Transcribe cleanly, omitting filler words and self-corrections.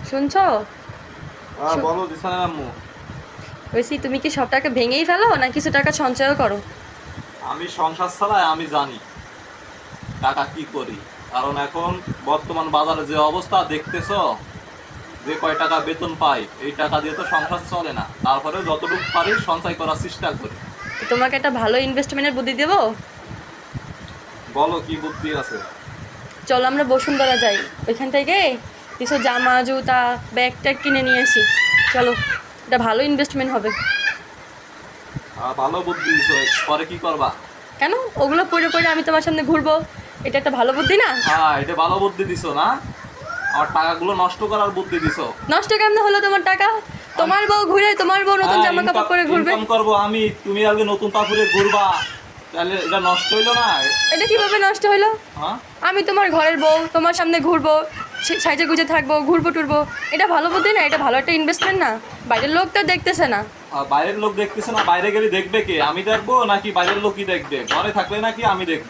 শুনছো? বলো দিশানা আম্মু। বলছি তুমি কি সব টাকা ভেঙেই ফেলো না কিছু টাকা সঞ্চয়ও করো? আমি সংসার চালাই, আমি জানি টাকা কি করি। কারণ এখন বর্তমান বাজারে যে অবস্থা দেখতেছো, যে কয় টাকা বেতন পাই এই টাকা দিয়ে তো সংসার চলে না। তারপরে যতটুকু পারি সঞ্চয় করার চেষ্টা করি। তোমাকে একটা ভালো ইনভেস্টমেন্টের বুদ্ধি দেবো। বলো কি বুদ্ধি আছে? চলো আমরা বসুন্ধরা যাই, ওইখান থেকে কিছু জামা জুতা ব্যাগ ট্যাগ কিনে নিয়ে আসি। চলো, এটা ভালো ইনভেস্টমেন্ট হবে। ভালো বুদ্ধি দিছো, পরে কি করবা? কেন? ওগুলো পরে পরে আমি তোমার সামনে ঘুরবো, এটা একটা ভালো বুদ্ধি না? হ্যাঁ, এটা ভালো বুদ্ধি দিছো না? আমার টাকাগুলো নষ্ট করার বুদ্ধি দিছো। নষ্ট কেমন হলো তোমার টাকা? তোমার বউ ঘুরে, তোমার বউ নতুন জামা কাপড় পরে ঘুরবে। ইনকাম করবো আমি, তুমি আগে নতুন কাপড়ে ঘুরবা, তাহলে এটা নষ্ট হইলো না? এটা কিভাবে নষ্ট হলো? হ্যাঁ, আমি তোমার ঘরের বউ, তোমার সামনে ঘুরবো, সাইজে গুজে থাকবো, ঘুরবো টুরবো, এটা ভালো বুদ্ধি না? এটা ভালো একটা ইনভেস্টমেন্ট না? বাইরের লোক তো দেখতেছে না। বাইরের লোক দেখতেছে না, বাইরে গেলে দেখবে কে? আমি দেখবো নাকি বাইরের লোকই দেখবে? ঘরে থাকলে নাকি আমি দেখবো?